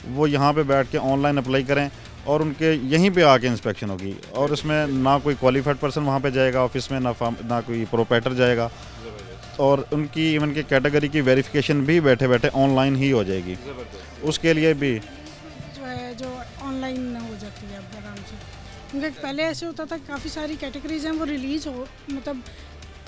वो यहाँ पे बैठ के ऑनलाइन अप्लाई करें और उनके यहीं पे आके इंस्पेक्शन होगी। और इसमें ना कोई क्वालिफाइड पर्सन वहाँ पे जाएगा ऑफिस में, ना कोई प्रोप्राइटर जाएगा, और उनकी इवन की कैटेगरी की वेरिफिकेशन भी बैठे बैठे ऑनलाइन ही हो जाएगी। उसके लिए भी जो ऑनलाइन हो जाती है अब आराम से, क्योंकि पहले ऐसे होता था काफ़ी सारी कैटेगरीज हैं वो रिलीज़ हो, मतलब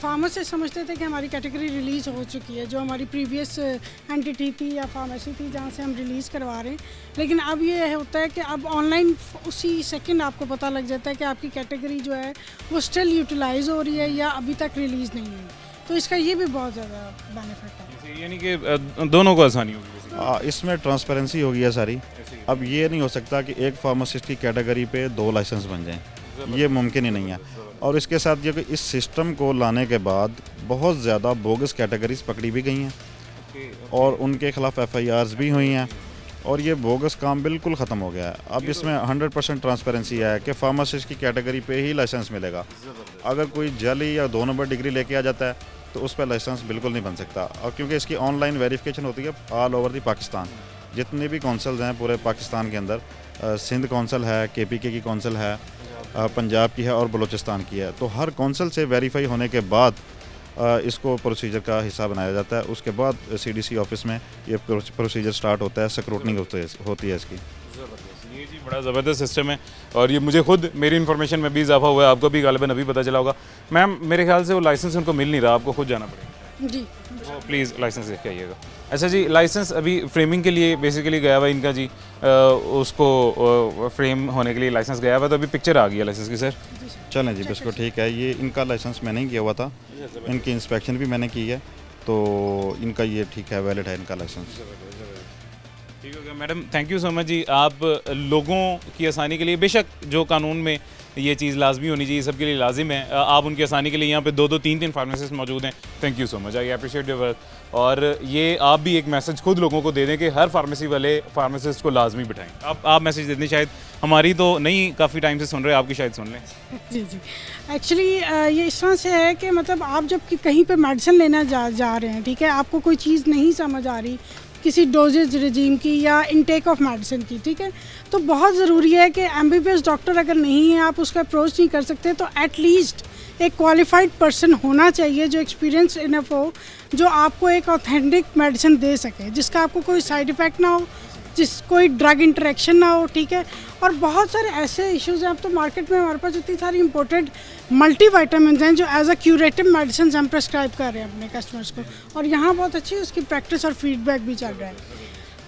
फार्मेसिस्ट समझते थे कि हमारी कैटेगरी रिलीज़ हो चुकी है, जो हमारी प्रीवियस एंटिटी थी या फार्मेसी थी जहाँ से हम रिलीज़ करवा रहे हैं। लेकिन अब ये होता है कि अब ऑनलाइन उसी सेकंड आपको पता लग जाता है कि आपकी कैटेगरी जो है वो स्टिल यूटिलाइज़ हो रही है या अभी तक रिलीज़ नहीं हुई, तो इसका ये भी बहुत ज़्यादा बेनिफिट है। यानी कि दोनों को आसानी होगी, इसमें ट्रांसपेरेंसी होगी है सारी। अब ये नहीं हो सकता कि एक फार्मासिस्ट की कैटेगरी पे 2 लाइसेंस बन जाएं, ये मुमकिन ही नहीं है। और इसके साथ ये कि इस सिस्टम को लाने के बाद बहुत ज़्यादा बोगस कैटेगरीज पकड़ी भी गई हैं और उनके खिलाफ FIRs भी हुई हैं और ये बोगस काम बिल्कुल ख़त्म हो गया है। अब इसमें 100% ट्रांसपेरेंसी है कि फार्मासिस्ट की कैटेगरी पे ही लाइसेंस मिलेगा। अगर कोई जाली या 2 नंबर डिग्री लेके आ जाता है तो उस पर लाइसेंस बिल्कुल नहीं बन सकता। और क्योंकि इसकी ऑनलाइन वेरिफिकेशन होती है ऑल ओवर दी पाकिस्तान, जितने भी कौंसल्स हैं पूरे पाकिस्तान के अंदर, सिंध कौंसल है, KPK की कौंसल है, पंजाब की है और बलूचिस्तान की है, तो हर कौंसल से वेरीफाई होने के बाद इसको प्रोसीजर का हिस्सा बनाया जाता है। उसके बाद CDC ऑफिस में ये प्रोसीजर स्टार्ट होता है, स्क्रूटनिंग होती है इसकी। ये जी बड़ा ज़बरदस्त सिस्टम है और ये मुझे खुद मेरी इन्फॉर्मेशन में भी इजाफा हुआ है, आपको भी गालिबन अभी पता चला होगा। मैम मेरे ख्याल से वो लाइसेंस उनको मिल नहीं रहा, आपको खुद जाना पड़ेगा जी, वो प्लीज़ लाइसेंस देख के आइएगा। अच्छा जी, लाइसेंस अभी फ्रेमिंग के लिए बेसिकली गया हुआ इनका जी, उसको फ्रेम होने के लिए लाइसेंस गया हुआ, तो अभी पिक्चर आ गई है लाइसेंस की सर। चलें जी, बिल्कुल ठीक है। ये इनका लाइसेंस मैंने ही किया हुआ था, इनकी इंस्पेक्शन भी मैंने की है, तो इनका ये ठीक है, वैलिड है इनका लाइसेंस। ठीक हो गया madam, thank you so much ji. आप लोगों की आसानी के लिए, बेशक जो कानून में ये चीज़ लाजमी होनी चाहिए, सबके लिए लाजिम है, आप उनकी आसानी के लिए यहाँ पे 2-2, 3-3 फार्मासिस्ट मौजूद हैं। Thank you so much, I appreciate your work. और ये आप भी एक मैसेज खुद लोगों को दे दें कि हर फार्मेसी वाले फार्मासिस्ट को लाजमी बिठाएं। आप मैसेज दे दें, शायद हमारी तो नहीं काफ़ी टाइम से सुन रहे, आपकी शायद सुन लें। जी जी, एक्चुअली ये इस तरह से है कि मतलब आप जब कहीं पे मेडिसिन लेना जा रहे हैं, ठीक है, आपको कोई चीज़ नहीं समझ आ रही किसी डोजेज रिजीम की या इनटेक ऑफ मेडिसिन की, ठीक है, तो बहुत ज़रूरी है कि MBBS डॉक्टर अगर नहीं है, आप उसका अप्रोच नहीं कर सकते, तो एटलीस्ट एक क्वालिफाइड पर्सन होना चाहिए जो एक्सपीरियंस इनफ हो, जो आपको एक ऑथेंटिक मेडिसिन दे सके, जिसका आपको कोई साइड इफ़ेक्ट ना हो, कोई ड्रग इंटरेक्शन ना हो, ठीक है। और बहुत सारे ऐसे इश्यूज़ हैं, अब तो मार्केट में हमारे पास इतनी सारी इंपोर्टेड मल्टीविटामिन्स हैं जो एज अ क्यूरेटिव मेडिसिन हम प्रेस्क्राइब कर रहे हैं अपने कस्टमर्स को, और यहाँ बहुत अच्छी उसकी प्रैक्टिस और फीडबैक भी चल रहा है।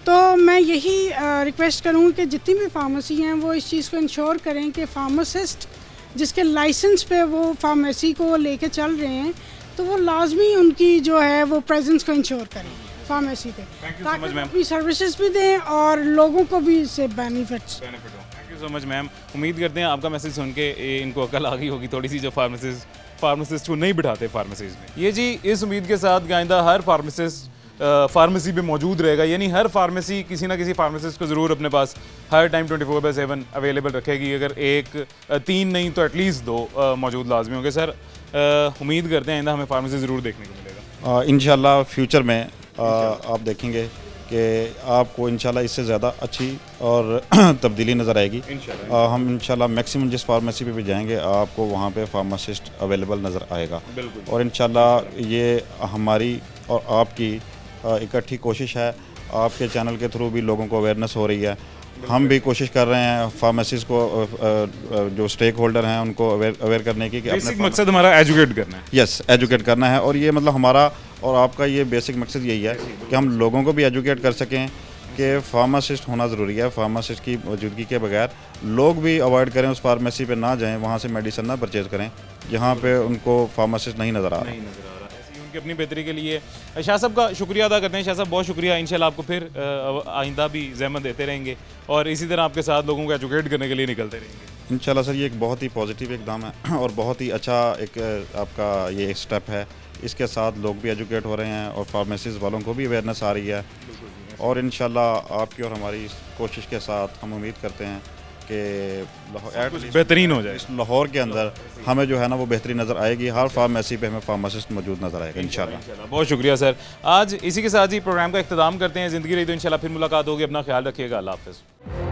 तो मैं यही रिक्वेस्ट करूँगी कि जितनी भी फार्मेसी हैं वो इस चीज़ को इंश्योर करें कि फार्मासिस्ट जिसके लाइसेंस पे वो फार्मेसी को लेके चल रहे हैं, तो वो लाजमी उनकी जो है वो प्रेजेंस को इंश्योर करें फार्मेसी पे, ताकि अपनी सर्विसेज भी दें और लोगों को भी इससे benefits. Thank you so much ma'am. उम्मीद करते हैं आपका मैसेज सुन के इनको अकल आ गई होगी थोड़ी सी, जो फार्मासिस्ट को नहीं बिठाते फार्मेसीज में। ये जी इस उम्मीद के साथ आइंदा हर फार्मासिस्ट फार्मेसी पे मौजूद रहेगा, यानी हर फार्मेसी किसी ना किसी फार्मासिस्ट को ज़रूर अपने पास हर टाइम 24/7 अवेलेबल रखेगी। अगर 1-3 नहीं तो एटलीस्ट 2 मौजूद लाजमी होंगे। सर उम्मीद करते हैं आइंदा हमें फार्मेसी ज़रूर देखने को मिलेगा इंशाल्लाह। फ्यूचर में आप देखेंगे कि आपको इंशाल्लाह इससे ज़्यादा अच्छी और तब्दीली नज़र आएगी। हम इंशाल्लाह मैक्सिमम जिस फार्मेसी पे भी जाएंगे आपको वहाँ पे फार्मासिस्ट अवेलेबल नज़र आएगा, और इंशाल्लाह ये हमारी और आपकी इकट्ठी कोशिश है। आपके चैनल के थ्रू भी लोगों को अवेयरनेस हो रही है, हम भी कोशिश कर रहे हैं फार्मेसिस्ट को, जो स्टेक होल्डर हैं उनको अवेयर करने की कि बेसिक मकसद हमारा एजुकेट करना है। यस, एजुकेट करना है, और ये मतलब हमारा और आपका ये बेसिक मकसद यही है कि हम लोगों को भी एजुकेट कर सकें कि फार्मासिस्ट होना ज़रूरी है। फार्मासिस्ट की मौजूदगी के बगैर लोग भी अवॉइड करें, उस फार्मेसी पे ना जाएं, वहाँ से मेडिसिन ना परचेज़ करें जहाँ पे उनको फार्मासिस्ट नहीं नज़र आ रहा। अपनी बेहतरी के लिए शाह साहब का शुक्रिया अदा करते हैं। शाह साहब बहुत शुक्रिया, इंशाल्लाह आपको फिर आइंदा भी ज़हमत देते रहेंगे और इसी तरह आपके साथ लोगों को एजुकेट करने के लिए निकलते रहेंगे इंशाल्लाह। सर ये एक बहुत ही पॉजिटिव इकदाम है और बहुत ही अच्छा एक आपका ये एक स्टेप है। इसके साथ लोग भी एजुकेट हो रहे हैं और फार्मेसीज़ वालों को भी अवेयरनेस आ रही है, और इंशाल्लाह आपकी और हमारी इस कोशिश के साथ हम उम्मीद करते हैं कि कुछ बेहतरीन हो जाए। लाहौर के अंदर हमें जो है ना वो बेहतरी नज़र आएगी, हर फार्मेसी पे हमें फार्मासिस्ट मौजूद नज़र आएगा इंशाल्लाह। बहुत शुक्रिया सर। आज इसी के साथ ही प्रोग्राम का इख्तिताम करते हैं। ज़िंदगी रही तो इंशाल्लाह फिर मुलाकात होगी। अपना ख्याल रखिएगा। अल्लाह हाफ़िज़।